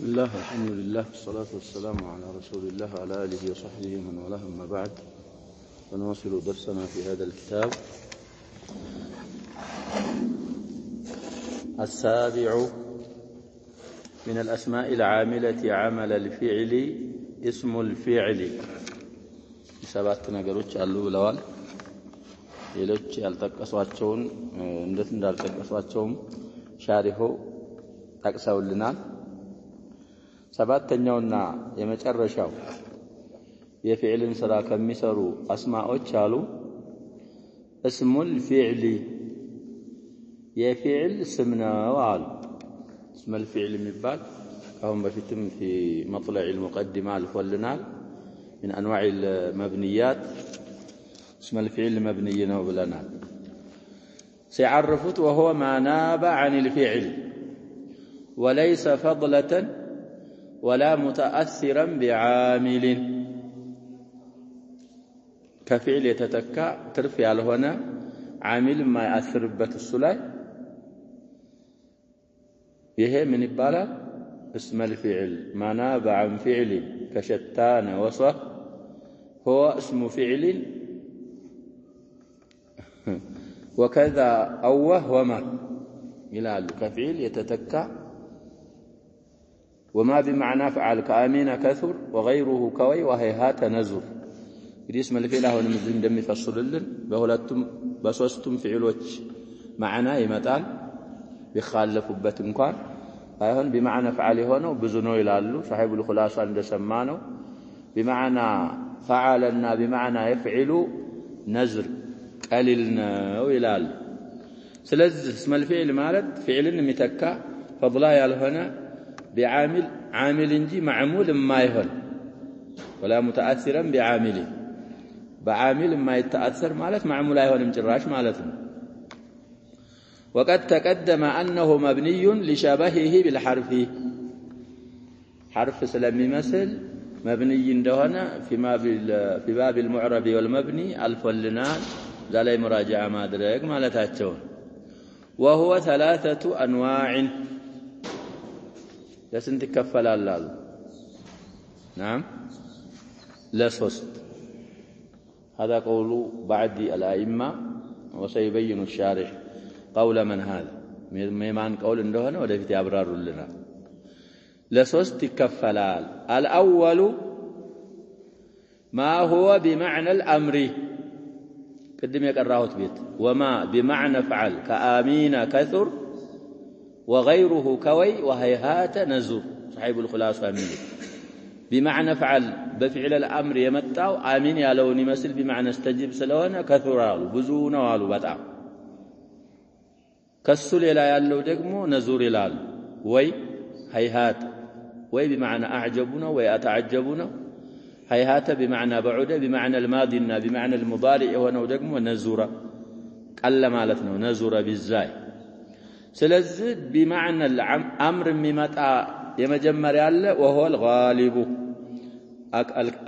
الله الحمد لله والصلاة والسلام على رسول الله وعلى آله وصحبه ومن والاه أما بعد ونواصل درسنا في هذا الكتاب السابع من الأسماء العاملة عمل الفعل اسم الفعل سبعة ነገሮች አሉ ብለዋል ሌሎች ያልተጠቀሷቸውን እንዴት እንዳልተጠቀሷቸውም ሻሪሁ ጠቅሰውልናል ሰባተኛውና የመጨረሻው የፊዕልን ስራ ከሚሰሩ አስማዎች አሉ እስሙል ፊዕሊ የፊዕል ስም ነው አሉ እስሙል ፊዕል የሚባል አሁን በፊትም في مطلع المقدمة አልፎልናል من أنواع المبنيات اسم الفعل مبني ነው ብለናል سيعرفت وهو ما ناب عن الفعل وليس فضلة ولا متأثرا بعامل كفعل يتتكى ترفي على هنا عامل ما يأثر بالسلاي يهي من يبالا اسم الفعل ما ناب عن فعل كشتان وصه هو اسم فعل وكذا أوه وما إلى كفعل يتتكى وما بمعنى فعل كأمين كثر وغيره كوي وهيهات نزر اسم الفعل هو نمزين دم يفصل لن بهولتم بسوستم فعلوش معنى يمتان بخالفوا بتنكان هايهن بمعنى فعل هنا وبزنو يلالو صاحب الخلاصة عند سمانو بمعنى فعلنا بمعنى يفعل نزر قللنا ويلال سلز اسم الفعل مالت فعل متكا فضلا يالهنا بعامل عامل انجي معمول ما يهون ولا متأثرا بعامله بعامل ما يتأثر مالت معمول يهون مجراش مالتنا وقد تقدم أنه مبني لشبهه بالحرف حرف سلمي مثل مبني عندنا في باب المعرب والمبني الفلنان ذا مراجعة ما درك مالتاتون وهو ثلاثة أنواع لسنت كفل الله نعم لا صوست هذا قول بعد الأئمة وسيبين الشارح قول من هذا ميمان قول عندنا ولا في أبرار لنا لا صوست كفل الأول ما هو بمعنى الأمر قدم يقرأه بيت وما بمعنى فعل كآمين كثر وغيره كوي وهيهات نزور صاحب الخلاصة منه بمعنى فعل بفعل الأمر يمتع آمين يا لوني مثل بمعنى استجب سلوانا كثرال بزونا والو بطع كسل إلى يالو دقمو نزور إلال وي هيهات وي بمعنى أعجبنا ويأتعجبنا هيهات بمعنى بعد بمعنى الماضي بمعنى المضارع ونودقمو نزور قل مالتنا نزور بالزاي سلازد بمعنى الأمر ميمتا يمجمر ياله وهو الغالب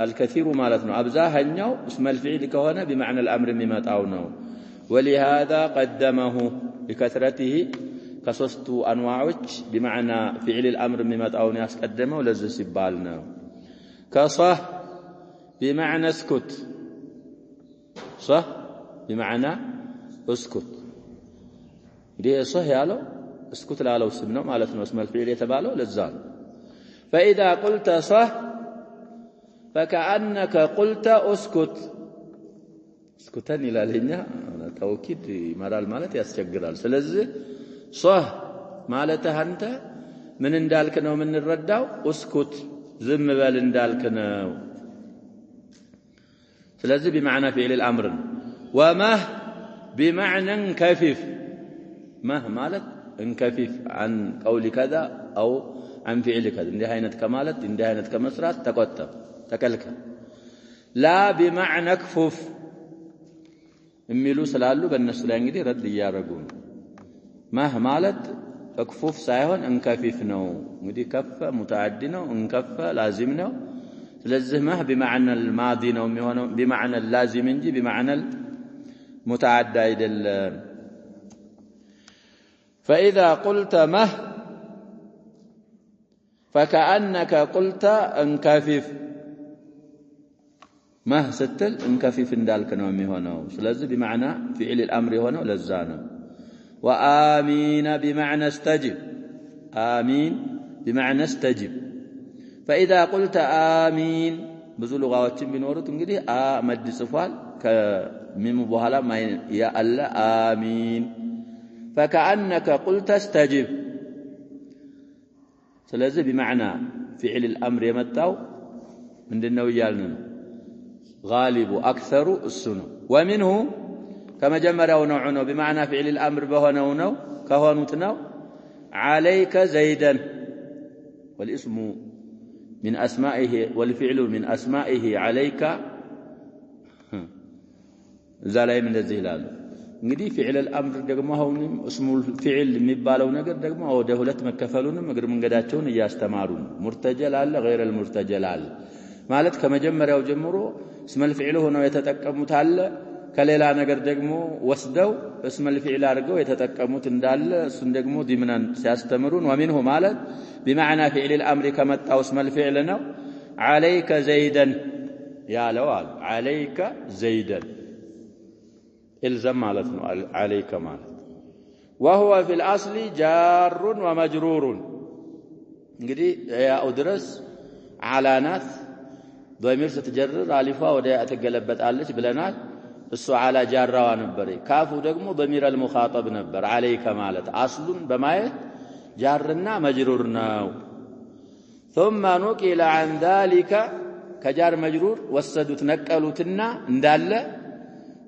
الكثير مالتنا أبزاهنيو اسم الفعل كهنا بمعنى الأمر ميمتاو نو ولهذا قدمه لكثرته كسوست أنواعه بمعنى فعل الأمر ميمتاو ناس قدمه ولز سبالنا كصه بمعنى اسكت صح بمعنى اسكت دي صح يالو اسكت لا لو سمنه معناتنا اسم الفعل يتبالو لزان فإذا قلت صح فكأنك قلت اسكت اسكتني لا لኛ توكيد ይመራል ማለት ያስቸግራል ስለዚህ صح ማለትህ አንተ ምን እንዳልክ ነው ምን እንረዳው اسكت ዝም በል እንዳልክ ነው ስለዚህ بمعنى فعل الأمر وما بمعنى كفف ما مالت انكفف عن قول كذا أو عن فعل كذا اندي هاينت كمالت اندي هاينت كمسرات تقطب تكلك لا بمعنى كفف የሚሉ ስላሉ በእነሱ ላይ እንግዲህ ረድ ያረጉ ما مالت كفف ሳይሆን እንከፊፍ ነው እንግዲህ ከፈ متعدي ነው እንከፈ لازم ነው ስለዚህ ما بمعنى الماضي ነው የሚሆነው بمعنى اللازم እንጂ بمعنى المتعدي አይደለም فإذا قلت مه فكأنك قلت انكفف ما ستل انكفف اندالك ነው የሚሆነው ስለዚህ بمعنى فعل الامر የሆነው ለዛ ነው وآمين بمعنى استجب آمين بمعنى استجب فإذا قلت آمين ብዙ لغاዎችን ቢኖሩት እንግዲህ መድ ጽፏል ከሚሙ በኋላ ያ አለ آمين فكأنك قلت استجب ስለዚህ بمعنى فعل الامر የመጣው ምንድነው ይያልን غالب اكثر السنه ومنه كما جمروا نوعه بمعنى فعل الامر بهنو نو كهونوت نو عليك زيدا والاسم من اسمائه والفعل من اسمائه عليك زلاي من ذي هلال እንግዲህ فعل الامر ደግሞ አሁንም اسم الفعل የሚባለው ነገር ደግሞ ወደ ሁለት መከፈሉንም እግር መንገዳቸውን ያስተማሩ ሙርተጀል አለ غير المرتجل አለ ማለት ከመጀመሪያው ጀምሮ اسم الفعل ሆነው የተጠቀሙት አለ ከሌላ ነገር ደግሞ ወስደው اسم الفعل አድርገው የተጠቀሙት እንዳለ እሱን ደግሞ ዲምናን ሲያስተምሩን ومنه ማለት بمعنى فعل الامر ከመጣው اسم الفعل ነው عليك زيدا ያለው አለ عليك زيدا الزم معناته عليك معناته وهو في الاصل جار ومجرور እንግዲህ ያው ድረስ علانات ضمير ستجرر الفا ወደ ተገለበጣለች ብለናል እሱ على جارዋ ነበር ካፉ ደግሞ ضمير المخاطب ነበር عليك ማለት اصሉን በማየት ጃርና መጅሩር ነው ثم نقل عن ذلك كجار مجرور ወሰዱት ነቀሉትና እንዳለ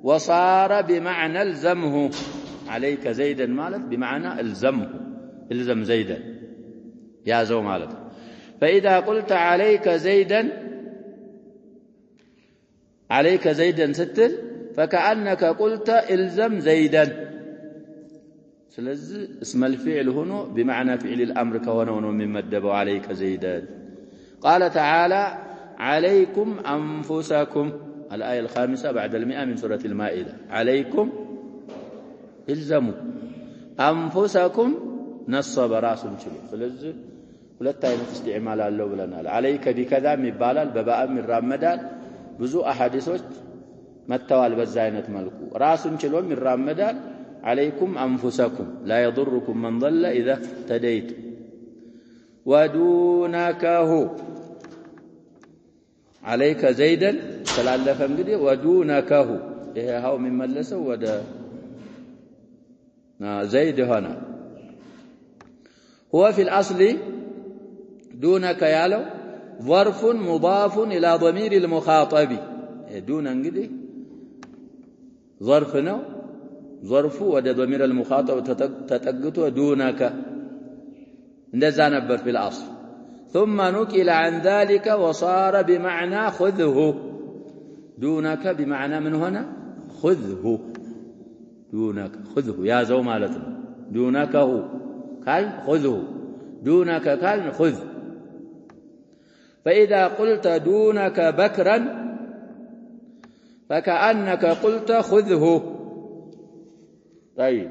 وصار بمعنى الزمه عليك زيدا مالت بمعنى الزمه الزم زيدا يا زو مالت فإذا قلت عليك زيدا ستل فكأنك قلت الزم زيدا ስለዚህ اسم الفعل هنا بمعنى فعل الأمر كونه ممدبوا عليك زيدا قال تعالى عليكم أنفسكم الآية 5 بعد 100 من سورة المائدة عليكم الزموا أنفسكم نصب راس شلو ስለዚህ ሁለት አይነት استعمال አለው ብለናል عليك بكذا ይባላል በባም ይራመዳል ብዙ አሐዲሶች መተዋል በዛ አይነት መልኩ ራሱን ችሎም ይራመዳል عليكم أنفسكم لا يضركم من ضل إذا اهتديتم ودونكه عليك زيدا تلالف እንግዲህ ودونكه ይሄ ሃው የሚመለሰው ወደ زيد هنا هو في الأصل دونك يالو ظرف مضاف إلى ضمير المخاطب دون እንግዲህ ظرف ነው ظرف ወደ ضمير المخاطب ተጠግቶ دونك እንደዛ ነበር في الأصل ثم نقل عن ذلك وصار بمعنى خذه دونك بمعنى من هنا خذه دونك خذه يا زو مالتنا دونكه قال خذه دونك قال خذ فإذا قلت دونك بكرا فكأنك قلت خذه طيب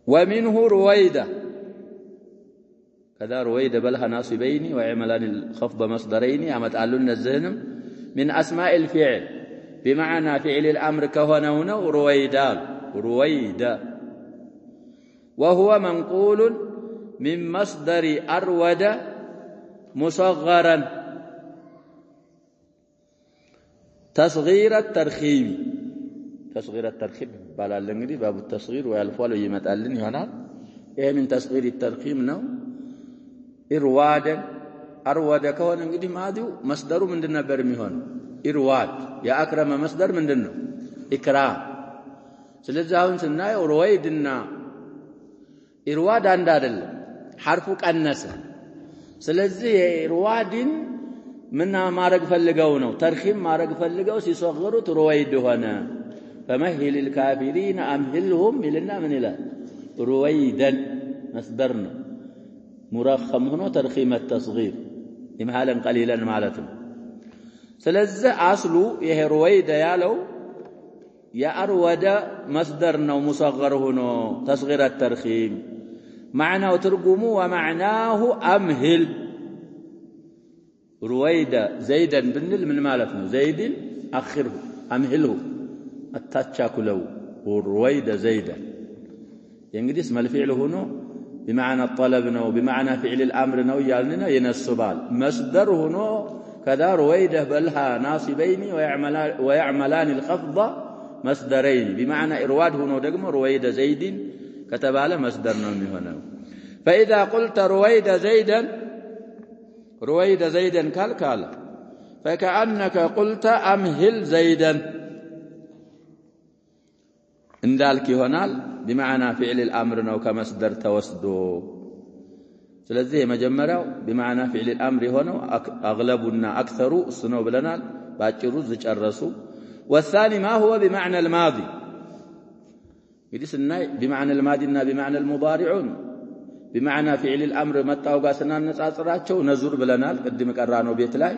ومنه رويدة كذا رويدة بلها ناصبين وعملان الخفض مصدرين أمتعلن الزهن من أسماء الفعل بمعنى فعل الأمر كهنا رويدة وهو منقول من مصدر أرود مصغرا تصغير الترخيم بالا لنجدي باب التصغير والفعل يمتعلن هنا إيه من تصغير الترخيم نو إروادا أرود كون نجدي ماذو مصدر من دنا برميهون إرواد يا أكرم مصدر من دنا إكرام سلزاون سناي رويدنا إرواد عندادل حرفك الناس سلزي إروادين منا ما رق فلقونه ترخيم ما رق فلقوا سيصغروا رويد هنا فمهل الكافرين أمهلهم إلنا من إله رويدا مصدرنا مرخم هنا ترخيم التصغير إمهالا قليلا مالتهم سلزة أصله يه رويدا يالو يا أرود مصدرنا ومصغر هنا تصغير الترخيم معناه ترجمه ومعناه أمهل رويدا زيدا بنل من مالتنا زيد أخره أمهله التاتشاكلو ورويدا زيدا يعني اسم الفعل هنا بمعنى الطلب نو بمعنى فعل الأمر نو يالنا ينصبال مصدر هنا كذا رويدا بلها ناصبين ويعملان الخفض مصدرين بمعنى إرواد هنا دقم رويدا زيد كتب على مصدر نومي هنا فإذا قلت رويد زيدا كالكال فكأنك قلت أمهل زيدا إن ذلك هنال بمعنى فعل الأمر أو كمصدر توسدو سلزيه مجمرة بمعنى فعل الأمر هنا أغلبنا أكثر السنو بلنال باكرو زج الرسول والثاني ما هو بمعنى الماضي يدي سناي بمعنى الماضي بمعنى المضارعون بمعنى فعل الأمر متاو قاسنا نصاصراچو نزور بلنال قدم قرانو بيت لاي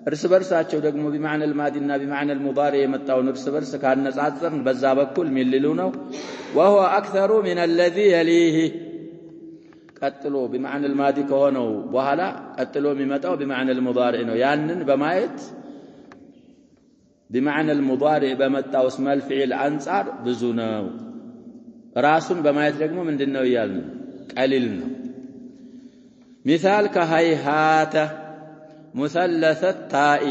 እርስ በርሳቸው ደግሞ بمعنى الماضي بمعنى المضارع መጣው እርስ በርስ ካነጻጸርን በዛ በኩል ሚልሉ ነው وهو أكثر من الذي يليه ቀጥሎ بمعنى الماضي ከሆነው በኋላ ቀጥሎ የሚመጣው بمعنى المضارع ነው ያንን በማየት بمعنى المضارع በመጣው اسم الفعل አንፃር ብዙ ነው ራሱን በማየት ደግሞ ምንድነው ይያልን قليل ነው مثال كهيهات مثلث التاء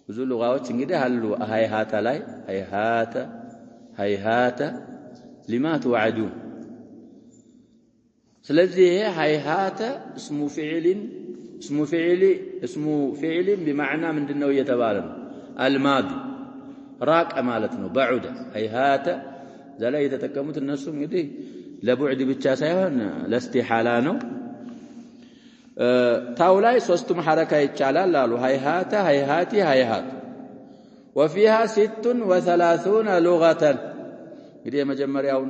ብዙ لغاዎች እንግዲህ አሉ هيهات ላይ هيهات لما توعدون ስለዚህ هيهات اسم فعل بمعنى ምንድነው እየተባለ ነው الماضي راق ማለት ነው بعد هيهات ዘላ የተጠቀሙት እነሱ እንግዲህ ለቡዕድ ብቻ ሳይሆን ለስቲሐላ ነው ታው ላይ ሶስቱም ሐረካ ይቻላል አሉ ሃይሃተ ሃይሃቲ ሃይሃት وفيها 36 لغة እንግዲህ የመጀመሪያውን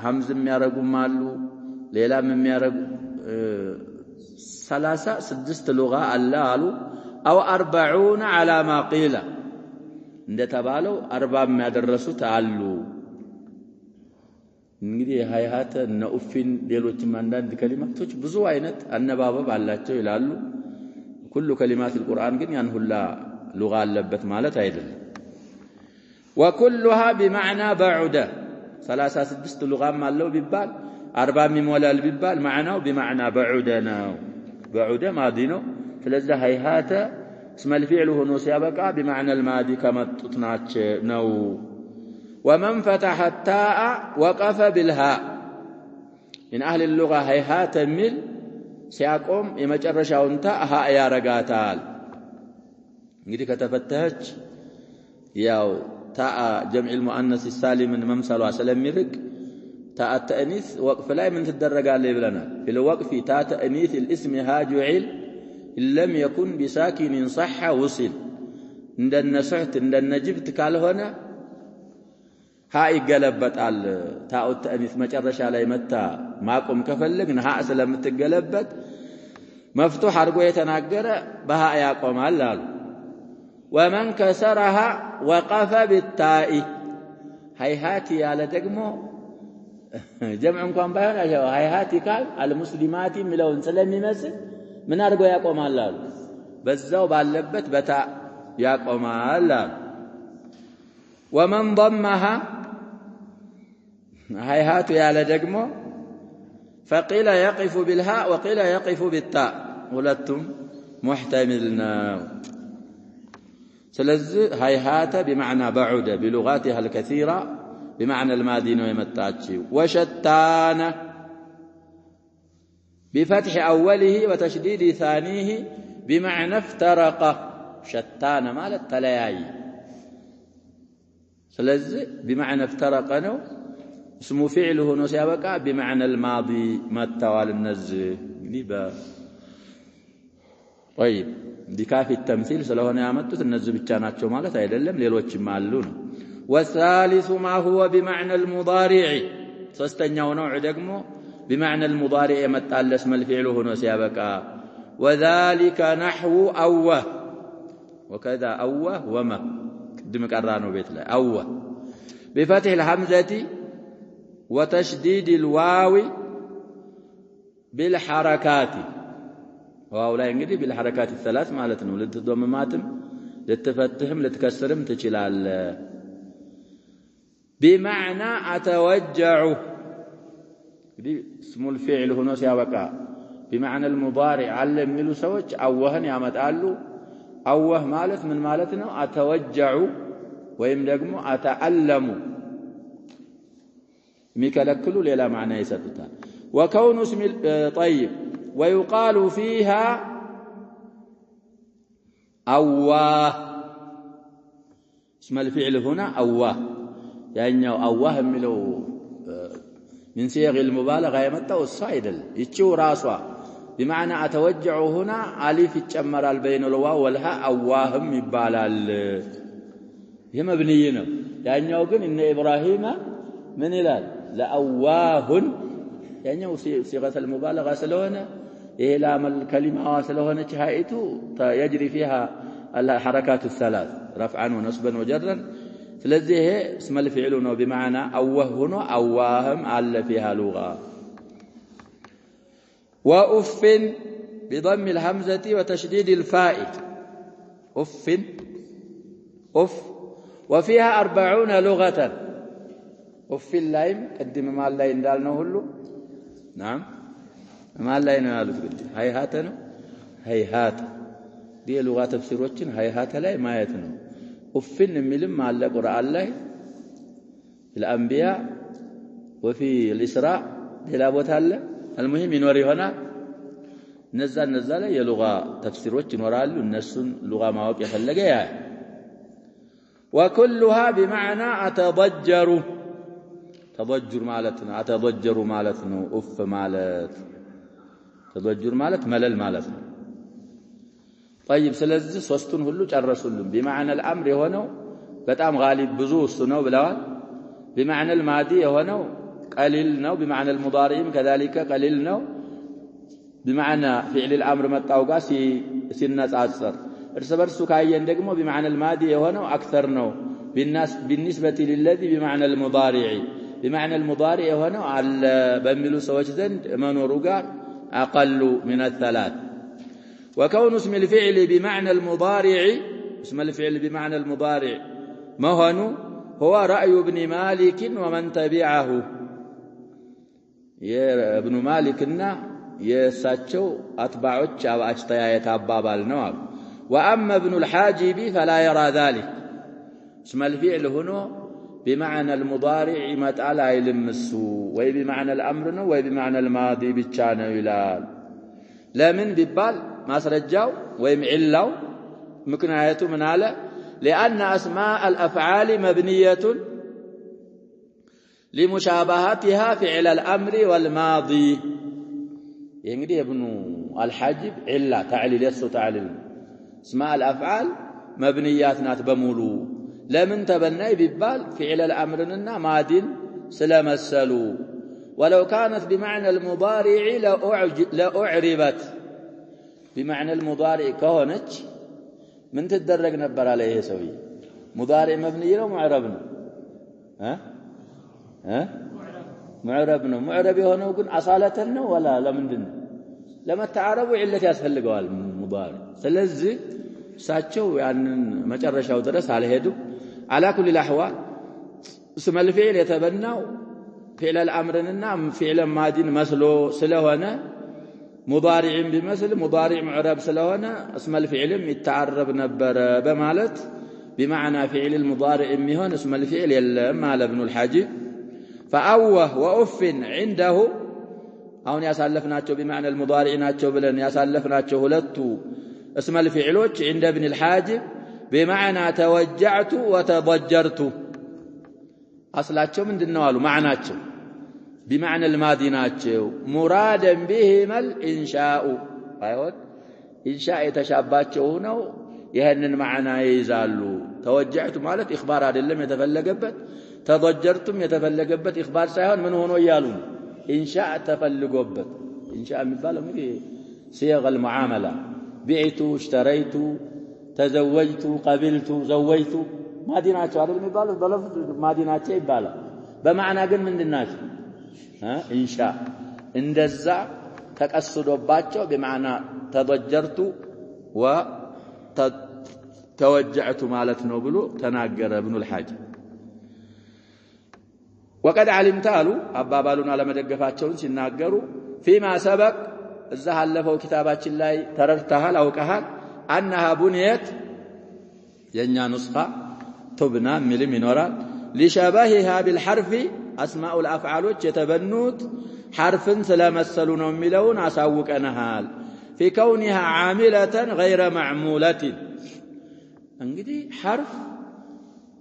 ሐምዝ የሚያረጉም አሉ ሌላም የሚያረጉ 36 لغة አሉ او 40 على ما قيل እንደተባለው 40 የሚያደርሱት አሉ እንግዲህ ሃይሃተ ነኡፊን ሌሎችም አንዳንድ ከሊማቶች ብዙ አይነት አነባበብ አላቸው ይላሉ ሁሉ ከሊማት القرآن ግን ያን ሁላ لغة አለበት ማለት አይደለም وكلها بمعنى بعد 36 لغة አለው ቢባል 40 ይሞላል ቢባል معناው بمعنى بعدنا بعد ماضي ነው ስለዚህ ሃይሃተ اسم الفعل ሆኖ ሲያበቃ بمعنى الماضي ከመጡት ነው ومن فتح التاء وقف بالهاء من أهل اللغة هيهات مل سيقوم يمجرشاون تاء هاء يارغاتال እንግዲህ ከተፈተች ያው تاء جمع المؤنث السالم من ممثلها ስለሚርቅ تاء التأنيث وقف ላይ ምን ትደረጋለህ ይብለናል في الوقف تاء تأنيث الاسم ها جعل إن لم يكن بساكن صح وصل እንደነ ሱህት እንደነ ጅብት ካልሆነ ها ይገለበጣል ታኡ ተእኒስ መጨረሻ ላይ መታ ማቆም ከፈለግን ها ስለምትገለበጥ መፍቱህ አድርጎ የተናገረ በሃ ያቆማል አሉ ومن كسرها وقف بالتاء هيهات ያለ ደግሞ ጀምዕ እንኳን ባይሆን هيهات ቃል المسلمات ሚለውን ስለሚመስል ምን አድርጎ ያቆማል አሉ በዛው ባለበት በታ ያቆማል አሉ ومن ضمها هيهات ያለ ደግሞ فقيل يقف بالهاء وقيل يقف بالتاء ሁለቱም محتملنا ስለዚህ هيهات بمعنى بعد بلغاتها الكثيرة بمعنى الماضي ነው የመጣችው وشتان بفتح أوله وتشديد ثانيه بمعنى افترق شتان ማለት ተለያየ ስለዚህ بمعنى افترق ነው اسم فعل ሆኖ ሲያበቃ بمعنى الماضي መተዋል እነዚህ እንግዲህ طيب ዲካፍ التمثيل ስለሆነ ያመጡት እነዚህ ብቻ ናቸው ማለት አይደለም ሌሎችም አሉ ነው والثالث ما هو بمعنى المضارع ሶስተኛው ነው ደግሞ بمعنى المضارع የመጣል اسم الفعل ሆኖ ሲያበቃ وذلك نحو أوه وكذا أوه وما قدم قرانو بيت لا أوه بفتح الهمزة وتشديد الواو بالحركات واو لا እንግዲህ بالحركات الثلاث ማለት ነው ልትዶምማትም ልትፈትህም ልትከስርም ትችላለህ بمعنى أتوجع اسم الفعل هنا سيابقى بمعنى المضارع علم ملو سوج أوهن يامتقالو أوه مالت من مالتنا أتوجع ويم دقمو أتألم ميكالكلو ليلا معنى يسبتها وكون اسم طيب ويقال فيها أواه اسم الفعل هنا أواه يعني أواه ملو من صيغ المبالغة يمتى الصائدل يتشو راسوا بمعنى أتوجع هنا ألف يتشمر بين الواو والهاء أواهم يبالال هي مبنيين يعني يقول إن إبراهيم من إلال لأواه يعني صيغة المبالغة سلونا إعلام الكلمة سلونا شهائته يجري فيها الحركات الثلاث رفعا ونصبا وجرا ስለዚህ اسم الفعل ነው بمعنى أوه هنا أواهم على فيها لغة وأف بضم الهمزة وتشديد الفاء أف أف وفيها 40 لغة أف اللايم قدم ما الله يندالنا هلو نعم ما الله ينالو هيهات ነው هيهات دي لغة تفسيروችን هيهات ላይ ማየት ነው أفن ملم على القرآن الله الأنبياء وفي الإسراء إلى بوتها الله المهم ينوري هنا نزل يا لغة تفسيروች ይኖራሉ እነሱን لغة ማወቅ የፈለገ ያ وكلها بمعنى أتضجر تضجر معناتنا أتضجر معناتنا أف معنات تضجر معنات ملل معناتنا طيب ስለዚህ ሶስቱን ሁሉ ጨረሱልን بمعنى الامر የሆነው በጣም غالب ብዙ እሱ ነው ብለዋል بمعنى الماضي የሆነው قليل ነው بمعنى المضارع كذلك قليل ነው بمعنى فعل الامر መጣው ጋር ሲነጻጸር እርስ በርሱ ካየን ደግሞ بمعنى الماضي የሆነው اكثر ነው بالنسبه للذي بمعنى المضارع بمعنى المضارع የሆነው አለ በሚሉ ሰዎች ዘንድ መኖሩ ጋር اقل من الثلاث وكون اسم الفعل بمعنى المضارع اسم الفعل بمعنى المضارع هو رأي ابن مالك ومن تبعه يا ابن مالكنا يساتشو أتباعوش أو أجتياية أبابال نواب وأما ابن الحاجب فلا يرى ذلك اسم الفعل هنا بمعنى المضارع متعال يلمسو وبمعنى الأمر وبمعنى الماضي بتشانه يلال لا من ببال ما سرجاو ويم علاو مكنايته من على لأن أسماء الأفعال مبنية لمشابهتها فعل الأمر والماضي يعني ابن الحاجب علا تعليل يسو تعليل اسماء الأفعال مبنيات نات بمولو لمن تبني ببال فعل الأمرنا ماض سلمسلو ولو كانت بمعنى المضارع لأعربت بمعنى المضارع كونت من تدرج نبر عليه سوي مضارع مبني له معرب ها معرب معرب هنا يكون أصالة ولا لمندن لما تعرفوا علة يسهلقوا المضارع ስለዚህ እሳቸው ያንን መጨረሻው ድረስ አልሄዱም على كل الاحوال اسم الفعل يتبنى فعل الامرنا فعل ماض مسلو ስለሆነ مضارع بمثل مضارع معرب ስለሆነ اسم الفعل يتعرب ነበር በማለት بمعنى فعل المضارع የሚሆን اسم الفعل የለም على ابن الحاجب فأوه وأف عنده አሁን ያሳለፍናቸው بمعنى المضارع ናቸው ብለን ያሳለፍናቸው ሁለቱ اسم الفعሎች عند ابن الحاجب بمعنى توجعت وتضجرت اصلاቸው ምንድነው አሉ ማዕናቸው بمعنى الماضي ናቸው ሙራደን بهما الانشاء አይሆን ኢንሻእ የተሻባቸው ነው ይሄንን ማዕና ይይዛሉ ተወጀዕቱ ማለት ኢኽባር አይደለም የተፈለገበት ተضجرቱም የተፈለገበት ኢኽባር ሳይሆን ምን ሆኖ ይያሉ ኢንሻእ ተፈልጎበት ኢንሻእ የሚባለው እንግዲህ صيغ المعامله بعت اشتريت تزوجت قبلت زوجت ማዲናቸው አይደል የሚባለው በለፍዝ ማዲናቸው ይባላል በማዕና ግን ምንድናቸው ኢንሻእ እንደዛ ተቀስዶባቸው بمعنى ተضجرت وتوجعت ማለት ነው ብሎ ተናገረ ابن الحاجب وقد علمت قالوا አባባሉን አለመደገፋቸውን ሲናገሩ فيما سبق እዛ አለፈው ኪታባችን ላይ ተረድተሃል አውቀሃል انها بنيت የኛ نسخه تبنى ሚልም ይኖራል لشبهها بالحرف اسماء الافعال የተበኑት حرفን ስለመሰሉ ነው የሚለውን አሳውቀናል في كونها عاملة غير معمولة እንግዲህ حرف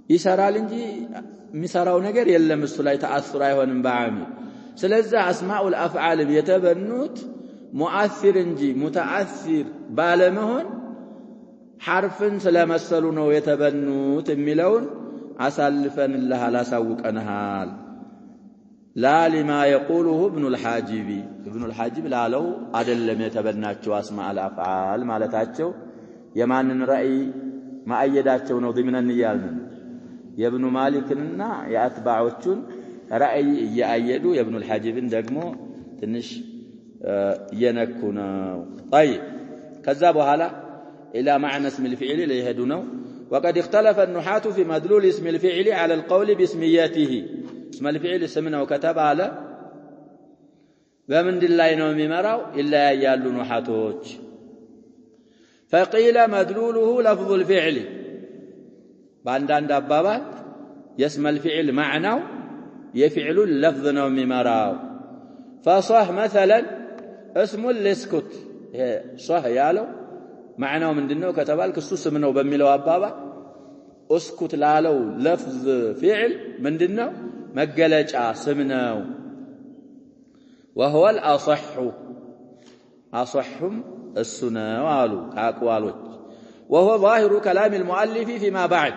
ይሰራል እንጂ የሚሰራው ነገር የለም እሱ ላይ ተአثر አይሆንም በአሚል ስለዚህ اسماء الافعال የተበኑት مؤثر እንጂ متأثر ባለመሆን حرفን ስለመሰሉ ነው የተበኑት የሚለውን አሳልፈንልሃል አሳውቀናል لا لما يقوله ابن الحاجب ابن الحاجب ላለው አይደለም የተበናቸው اسماء الافعال ማለታቸው የማንን رأي ማአየዳቸው ነው ضمن ይያልን የኢብኑ ማሊክንና የአትባዖቹን رأي ያያየዱ የኢብኑ الحاجبን ደግሞ ትንሽ የነኩ ነው طيب ከዛ በኋላ الى معنى اسم الفعل ليهدوا ነው وقد اختلف النحاة في مدلول اسم الفعل على القول باسميته اسم الفعل اسمنا وكتب على بمن الله ነው የሚመራው إلا ያያሉ نحاتዎች فقيل مدلوله لفظ الفعل በአንዳንድ አባባል የስም الفعل معناه يفعل اللفظ ነው የሚመራው فصح مثلا اسم الاسكت صح ያለው معناه ምንድነው ከተባልክ እሱ ስም ነው በሚለው አባባል اسكت ላለው لفظ فعل ምንድነው መገለጫ ስም ነው وهو الاصح اصحهم السنه قالوا كاقوالوች وهو ظاهر كلام المؤلف فيما بعد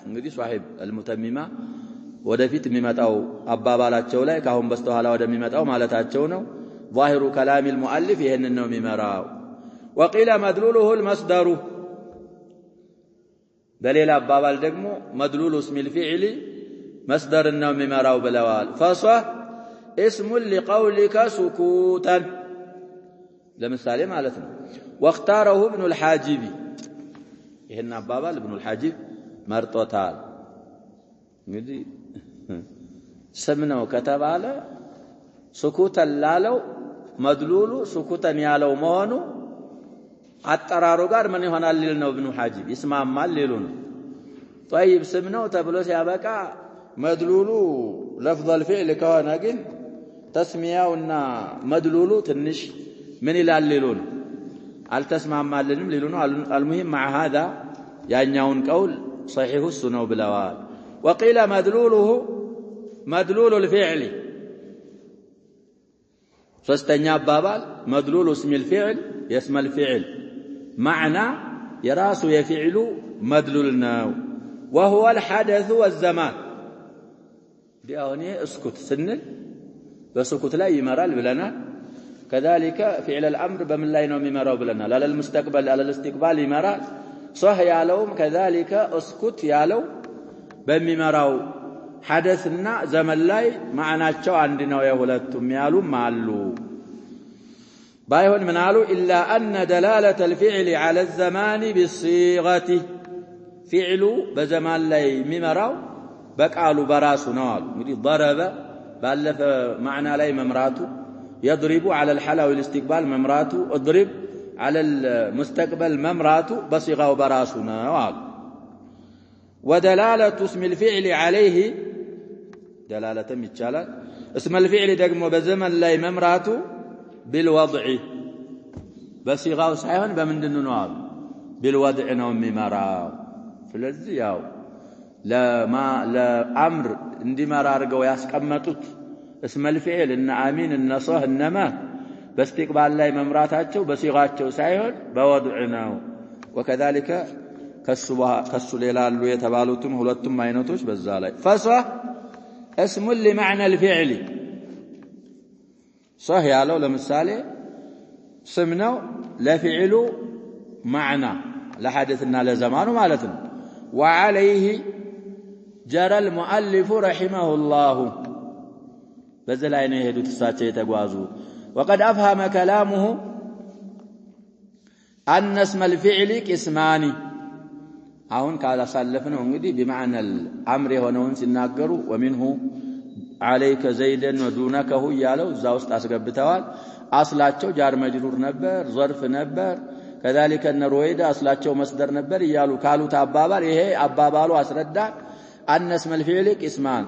እንግዲህ صاحب المتممه ወደፊት የሚመጣው አባባላቸው ላይ ካሁን በስተኋላ ወደሚመጣው ማለታቸው ነው ظاهر كلام المؤلف ይሄንን ነው የሚመራው وقيل مدلوله المصدر በሌላ አባባል ደግሞ مدلول اسم الفعل مصدر ነው የሚመራው ብለዋል فصح اسم لقولك سكوتا ለምሳሌ ማለት ነው واختاره ابن الحاجب ይሄን አባባል ابن الحاجب መርጦታል እንግዲህ ስም ነው ከተባለ سكوتا ላለው مدلول سكوتا ያለው መሆኑ አጠራሩ ጋር ምን ይሆናል ሊል ነው ابن الحاجب ይስማማል ሊሉ ነው طيب ስም ነው ተብሎ ሲያበቃ مدلول لفظ الفعل ከሆነ ግን ተስሚያውና مدلول ትንሽ ምን ይላል ሊሉ ነው አልተስማማልንም ሊሉ ነው المهم مع هذا ያኛውን ቀውል صحيح እሱ ነው ብለዋል وقيل مدلوله مدلول الفعل ሶስተኛ አባባል مدلول اسم الفعل يسمى الفعل معنى يراس يفعل مدلول ነው وهو الحدث والزمان ዲያውኒ اسكت ስንል በስኩት ላይ ይመራል ብለናል كذلك فعل الامر በምን ላይ ነው የሚመራው ብለናል على المستقبل على الاستقبال ይመራል صح ያለውም كذلك اسكت ያለው በሚመራው حدثና ዘመን ላይ ማዕናቸው አንድ ነው የሁለቱም ያሉም አሉ بايهون من قالوا إلا أن دلالة الفعل على الزمان بالصيغة فعل بزمان لي ممراو بقالوا براسو نوال ضرب بألف معنى لي ممراته يضرب على الحلا والاستقبال ممراته اضرب على المستقبل ممراته بصيغة وبراسو نوال ودلالة اسم الفعل عليه دلالة متشالة اسم الفعل دقم بزمن لي ممراته بالوضع بصيغه ሳይሆን በመንድነው ነው بالوضع ነው የሚመራው ስለዚህ ያው ለአምር እንዲመራ አድርገው ያስቀመጡት اسم الفعل ان امين ان صح انما باستقبال ላይ መምራታቸው በሲጋቸው ሳይሆን በወضع ነው وكذلك ከሱ ሌላ አሉ የተባሉትም ሁለቱም አይነቶች በዛ ላይ فصح اسم لمعنى الفعل صح ያለው ለምሳሌ ስም ነው ለፊዕሉ معنى ለሐደثና ለዘማኑ ማለት ነው وعليه جرى المؤلف رحمه الله በዘላይ ነው የሄዱት እሳቸው የተጓዙ وقد افهم كلامه ان اسم الفعل قسمان አሁን ካላሳለፍነው እንግዲህ بمعنى الامر የሆነውን ሲናገሩ ومنه عليك زيدا ودونكه ያለው እዛ ውስጥ አስገብተዋል አስላቸው ጃር መጅሩር ነበር ظرف ነበር كذلك ان رويدا አስላቸው መስደር ነበር ይያሉ ካሉት አባባል ይሄ አባባሉ አስረዳ ان اسم الفعل قسمان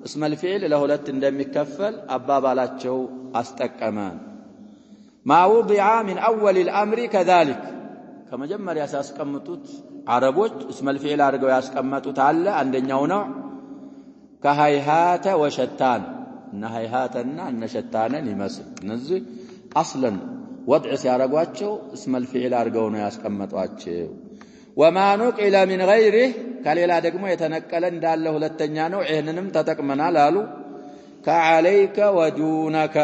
اسم الفعل ለሁለት እንደሚከፈል አባባላቸው አስጠቀመን ما وضع من اول الامر كذلك ከመጀመሪያ ያስቀምጡት አረቦች اسم الفعل አድርገው ያስቀምጡት አለ አንደኛው ነው كهيهات وشتان ان هيهاتنا ان شتانن ይመስል እነዚህ اصلا وضع ሲያረጓቸው اسم الفعل አድርገው ነው ያስቀምጧቸው وما نقل من غيره ከሌላ ደግሞ የተነቀለ እንዳለ ሁለተኛ ነው ይሄንንም ተጠቅመናል አሉ كعليك ودونك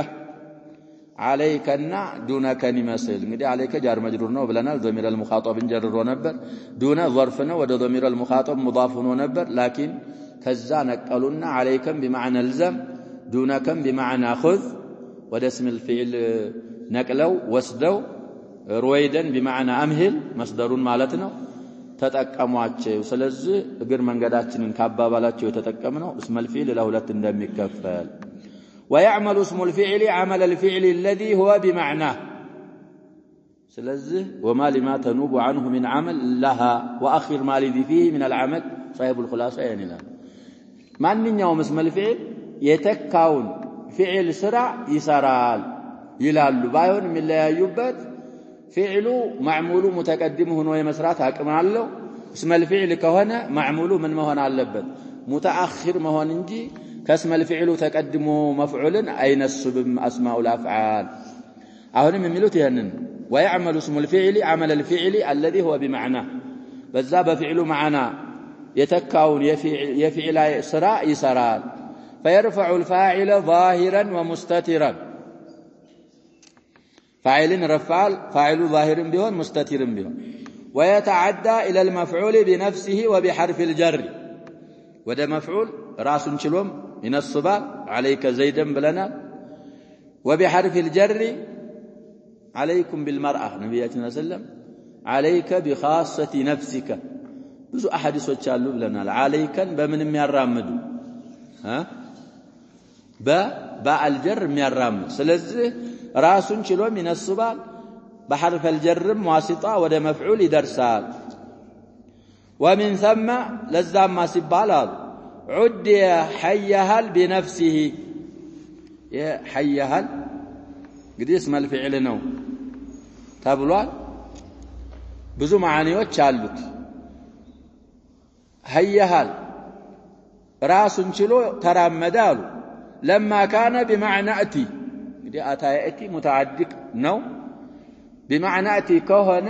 عليكنا دونك ይመስል እንግዲህ عليك ጃር መጅሩር ነው ብለናል ضمير المخاطب እንጀርሮ ነበር دون ظرف ነው ወደ ضمير المخاطب مضاف ሆኖ ነበር لكن ከዛ ነቀሉና عليكم بمعنى الزم دونكم بمعنى خذ ወደ اسم الفعل ነቅለው ወስደው رويدا بمعنى امهل مصدرون ማለት ነው ተጠቀሟቸው ስለዚህ እግር መንገዳችንን ካባባላቸው የተጠቀምነው اسم الفعل ለሁለት እንደሚከፈል ويعمل اسم الفعل عمل الفعل الذي هو بمعناه ስለዚህ وما لما تنوب عنه من عمل لها واخر ما الذي فيه من العمل صاحب الخلاصه يعني لا ማንኛውም اسم الفعل የተካውን فعل ስራ ይሰራል ይላሉ ባይሆን የሚለያዩበት فعل معمول متقدم ሆኖ የመስራት አቅም አለው اسم الفعل ከሆነ معمول ምን መሆን አለበት متأخر መሆን እንጂ كاسم الفعل تقدم مفعول አይነስብም اسماء الافعال አሁንም የሚሉት ይሄንን ويعمل اسم الفعل عمل الفعل الذي هو بمعنى በዛ በفعل معنى የተካውን የفعل ስራ ይሰራል فيرفع الفاعل ظاهرا ومستترا فاعل رفع فاعل ظاهر بيون مستتر بيون ويتعدى الى المفعول بنفسه وبحرف الجر وده مفعول راس چلوم ينصبا عليك زيدا بلنا وبحرف الجر عليكم بالمرأة نبينا صلى الله عليه وسلم عليك بخاصة نفسك ብዙ አሐዲሶች አሉ ብለናል عليكን በምን የሚያራምዱ በአልጀር የሚያራምድ ስለዚህ ራሱን ችሎም ይነስባል بحرف الجر واسطة ወደ مفعول ይደርሳል ومن ثم لزم ሲባል عد حيهل بنفسه حيهل እንግዲህ اسم الفعل ነው ተብሏል ብዙ ማዓኒዎች አሉት حيهل ራሱን ችሎ ተራመደ አሉ لما كان بمعنى اتي እንግዲህ አታየቲ متعدق ነው بمعنى اتي ከሆነ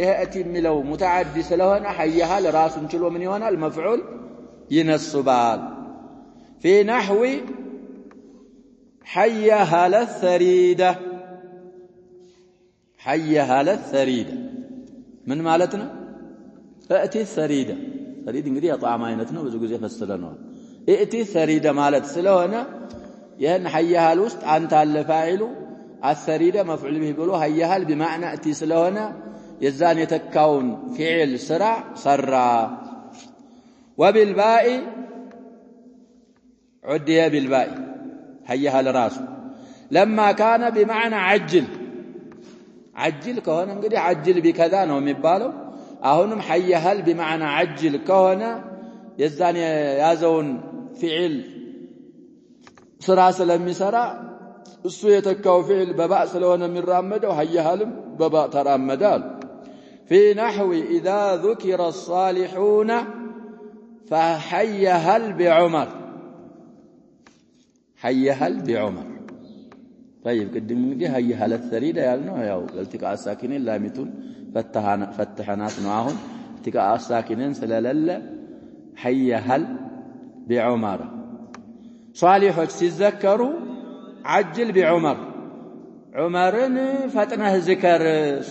ياتي የሚለው متعدي ስለሆነ حيهل ራሱን ችሎ ምን ይሆናል مفعول ينصبال في نحو حيهل الثريده حيهل الثريده من معناتنا اتي الثريده ثريد እንግዲህ የጣዕም አይነት ነው ብዙ ጊዜ ፈስለናል اتي الثريده ማለት ስለሆነ ይሄን حيهل ውስጥ አንተ አለ ፋኢሉ الثريده مفعول به ብሎ حيهل بمعنى اتي ስለሆነ የዛን የተካውን فعل ስራ ሰራ وبالباء عدي بالباء حيهل راس لما كان بمعنى عجل عجل كهونه እንግዲህ عجل بكذا ነው የሚባለው አሁንም حيهل بمعنى عجل كهونه የዛን ያዘውን فعل ስራ ስለሚሰራ እሱ የተካው فعل በባእ ስለሆነ የሚራመደው حيهልም በባእ ተራመዳል في نحو اذا ذكر الصالحون فحيهل بعمر حيهل بعمر طيب قدم እንግዲህ حيهل الثريده ያልነው ያው التقاء الساكنين لامتون فتحنات ነው አሁን التقاء الساكنين ስለሌለ حيهل بعمر صالحዎች ሲዘከሩ عجل بعمر عمرን ፈጥነህ ዝከር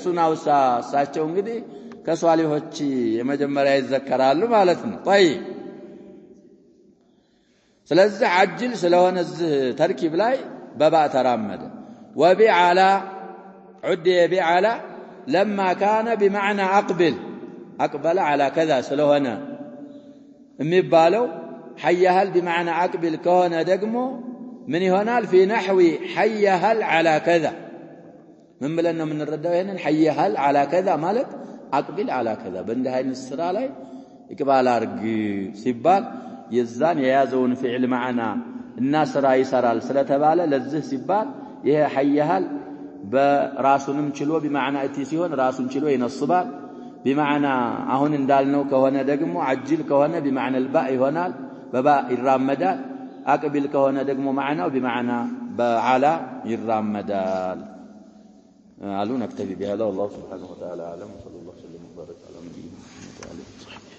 ሱናውሳ ሳቸው እንግዲህ ከሷሊሆች የመጀመሪያ ይዘከራሉ ማለት ነው طيب ስለዚህ عجل ስለሆነ ተርኪብ ላይ በባ ተራመደ وبعلى عدي بعلى لما كان بمعنى أقبل على كذا ስለሆነ የሚባለው حي هل بمعنى أقبل كهنا دقمو من يهونال في نحو حي هل على كذا من بلنا من الرداء هنا حي هل على كذا مالك أقبل على كذا بند هاي السرى لي إقبال أرق سبال يزان يازون فعل معنا الناس رأي سرال سلة بالا لزه سبال يه حي هل براسو نمشلو بمعنى اتسيون راسو نمشلو ينصبال بمعنى أهون اندالنو كهنا دقمو عجل كهنا بمعنى الباء هونال بباء الرامدال أقبل كهنا دقمو معنا وبمعنى بعلى الرامدال قالوا نكتفي بهذا والله سبحانه وتعالى أعلم وصلى الله وسلم وبارك على نبينا محمد وعلى آله وصحبه